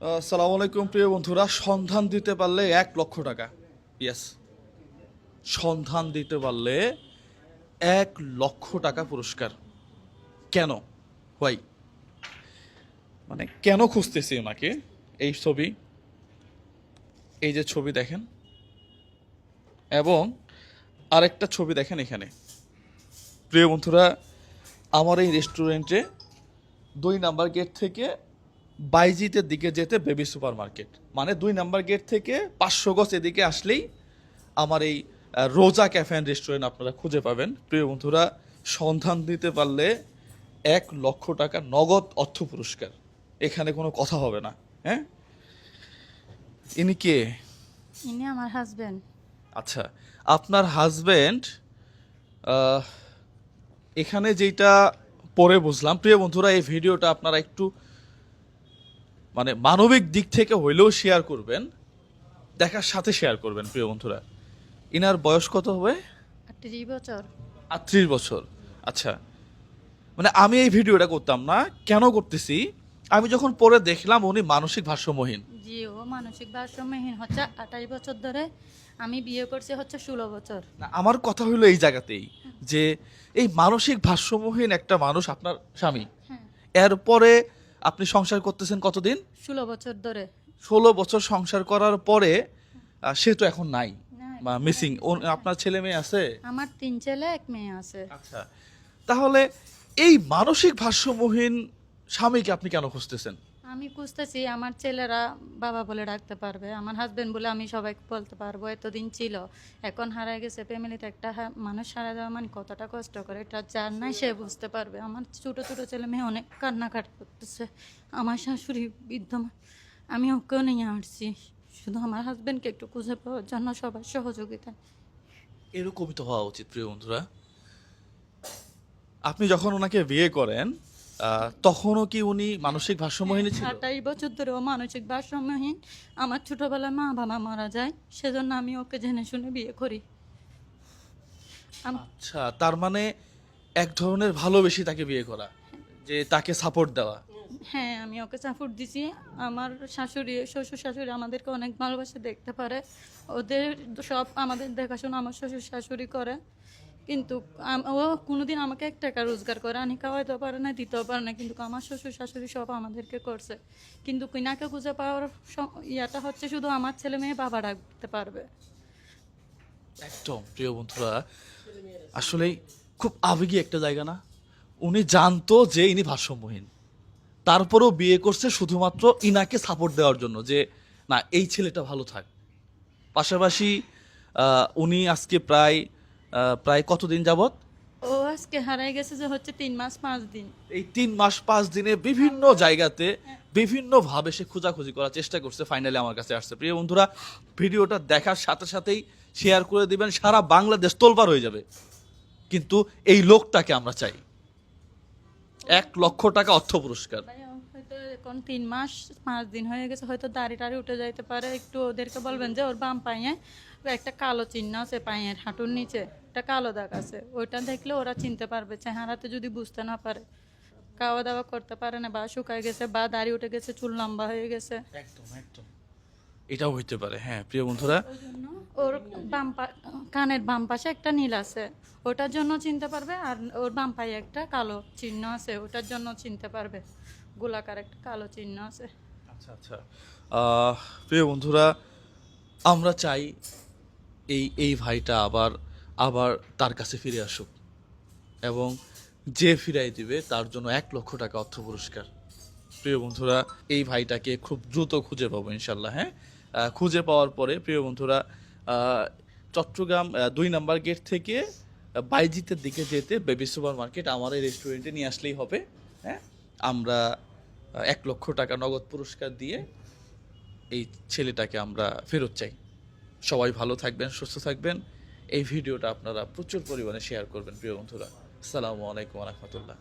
আসসালামু আলাইকুম প্রিয় বন্ধুরা। সন্ধান দিতে পারলে 1 লক্ষ টাকা। ইয়েস, সন্ধান দিতে পারলে 1 লক্ষ টাকা পুরস্কার। কেন? হোয়াই? মানে কেন খুঁজতেছি ওনাকে? এই ছবি, এই যে ছবি দেখেন, এবং আরেকটা ছবি দেখেন এখানে। প্রিয় বন্ধুরা, আমার এই রেস্টুরেন্টে 2 নাম্বার গেট থেকে বাইজিতের দিকে যেতে বেবি সুপার মার্কেট, মানে 2 নাম্বার গেট থেকে 500 গজ এদিকে আসলেই আমার এই রোজা ক্যাফে অ্যান্ড রেস্টুরেন্ট আপনারা খুঁজে পাবেন। প্রিয় বন্ধুরা, সন্ধান দিতে পারলে 1 লক্ষ টাকা নগদ অর্থ পুরস্কার। এখানে কোনো কথা হবে না। হ্যাঁ, ইনি কে? ইনি আমার হাজবেন্ড। আচ্ছা, আপনার হাজবেন্ড। এখানে যেটা পরে বুঝলাম, প্রিয় বন্ধুরা, এই ভিডিওটা আপনারা একটু মানে মানবিক দিক থেকে হইলেও শেয়ার করবেন, দেখার সাথে শেয়ার করবেন। প্রিয় বন্ধুরা, ইনার বয়স কত হবে? 38 বছর। 38 বছর। আচ্ছা, মানে আমি এই ভিডিওটা করতাম না, কেন করতেছি? আমি যখন পরে দেখলাম উনি মানসিক ভারসাম্যহীন। জি, ও মানসিক ভারসাম্যহীন হচ্ছে 28 বছর ধরে। আমি বিয়ে করছি হচ্ছে 16 বছর। না, আমার কথা হলো এই জায়গাতেই যে এই মানসিক ভারসাম্যহীন একটা মানুষ আপনার স্বামী, হ্যাঁ, এরপরে আপনি সংসার করতেছেন কতদিন? 16 বছর ধরে। 16 বছর সংসার করার পরে সে তো এখন নাই, না, মিসিং। আপনার ছেলে মেয়ে আছে? আমার 3 ছেলে 1 মেয়ে আছে। আচ্ছা, তাহলে এই মানসিক ভারসাম্যহীন স্বামীকে আপনি কেন খুঁজতেছেন? আমি খুঁজতেছি আমার ছেলেরা বাবা বলে ডাকতে পারবে, আমার হাজবেন্ড বলে আমি সবাইকে বলতে পারবো। এতদিন ছিল, এখন হারায় গেছে। ফ্যামিলিতে একটা মানুষ হারা যাওয়া মানে কতটা কষ্ট করে, এটা যার নাই সে বুঝতে পারবে। আমার ছোট ছোট ছেলে মেয়ে অনেক কান্নাকাটি করতেছে। আমার শাশুড়ি বিদ্যমান, আমি ওকেও নিয়ে আসছি শুধু আমার হাজবেন্ডকে একটু খুঁজে পাওয়ার জন্য সবার সহযোগিতা। এরকমই তো হওয়া উচিত। প্রিয় বন্ধুরা, আপনি যখন ওনাকে বিয়ে করেন তখনও কি উনি মানসিক ভারসাম্যহীন ছিল? 28 বছর ধরে ও মানসিক ভারসাম্যহীন। আমার ছোটবেলায় মা বাবা মারা যায়, সেজন্য আমি ওকে জেনে শুনে বিয়ে করি। আচ্ছা, তার মানে এক ধরনের ভালোবেসে তাকে বিয়ে করা, যে তাকে সাপোর্ট দেওয়া। হ্যাঁ, আমি ওকে সাপোর্ট দিছি। আমার শাশুড়ি শ্বশুর শাশুড়ি আমাদেরকে অনেক ভালোবাসে, দেখতে পারে। ওদের সব আমাদের দেখাশোনা আমার শ্বশুর শাশুড়ি করে। কিন্তু ও কোনোদিন আমাকে 1 টাকা রোজগার করে আনি খাওয়াইতেও পারে না, দিতেও পারে না। কিন্তু আমার শ্বশুর শাশুড়ি সব আমাদেরকে করছে। কিন্তু কিনাকে খুঁজে পাওয়ার ইয়াটা হচ্ছে শুধু আমার ছেলে মেয়ে বাবা ডাকতে পারবে। একদম। প্রিয় বন্ধুরা, আসলেই খুব আবেগী একটা জায়গা না? উনি জানতো যে ইনি ভারসাম্যহীন, তারপরেও বিয়ে করছে শুধুমাত্র ইনাকে সাপোর্ট দেওয়ার জন্য, যে না, এই ছেলেটা ভালো থাক। পাশাপাশি উনি আজকে প্রায় প্রায় কতদিন যাবত? ও আজকে হারাই গেছে যে হচ্ছে 3 মাস 5 দিন। এই 3 মাস 5 দিনে বিভিন্ন জায়গাতে বিভিন্ন ভাবে সে খোঁজাখুঁজি করার চেষ্টা করছে, ফাইনালি আমার কাছে আসছে। প্রিয় বন্ধুরা, ভিডিওটা দেখার সাথে সাথেই শেয়ার করে দিবেন, সারা বাংলাদেশ তোলপাড় হয়ে যাবে। কিন্তু এই লোকটাকে আমরা চাই। 1 লক্ষ টাকা অর্থ পুরস্কার। ভাইয়া, হয়তো এখন 3 মাস 5 দিন হয়ে গেছে, হয়তো দাড়ি টাড়ি উঠে যাইতে পারে। একটু ওদেরকে বলবেন যে ওর বাম পায়ে একটা কালো চিহ্ন আছে, পায়ের হাঁটুর নিচে একটা কালো দাগ আছে। ওইটা দেখলে ওরা চিনতে পারবে। চেহারাতে যদি বুঝতে না পারে, খাওয়া দাওয়া করতে পারে না, বা শুকায় গেছে, বা দাড়ি উঠে গেছে, চুল লম্বা হয়ে গেছে। একদম একদম, এটাও হইতে পারে। হ্যাঁ প্রিয় বন্ধুরা, ওই জন্য ওর কানের বাম পাশে একটা নীল আছে, ওটার জন্য চিনতে পারবে। আর ওর বাম পায়ে একটা কালো চিহ্ন আছে, ওটার জন্য চিনতে পারবে। গোলাকার একটা কালো চিহ্ন আছে। আচ্ছা আচ্ছা, প্রিয় বন্ধুরা, আমরা চাই এই এই ভাইটা আবার আবার তার কাছে ফিরে আসুক, এবং যে ফিরাই দিবে তার জন্য 1 লক্ষ টাকা অর্থ পুরস্কার। প্রিয় বন্ধুরা, এই ভাইটাকে খুব দ্রুত খুঁজে পাবো ইনশাল্লাহ। হ্যাঁ, খুঁজে পাওয়ার পরে প্রিয় বন্ধুরা, চট্টগ্রাম 2 নাম্বার গেট থেকে বাইজিতের দিকে যেতে বেবি সুপার মার্কেট আমার এই রেস্টুরেন্টে নিয়ে আসলেই হবে। হ্যাঁ, আমরা 1 লক্ষ টাকা নগদ পুরস্কার দিয়ে এই ছেলেটাকে আমরা ফেরত চাই। সবাই ভালো থাকবেন, সুস্থ থাকবেন। এই ভিডিওটা আপনারা প্রচুর পরিমাণে শেয়ার করবেন প্রিয় বন্ধুরা। আসসালামু আলাইকুম ওয়া রাহমাতুল্লাহ।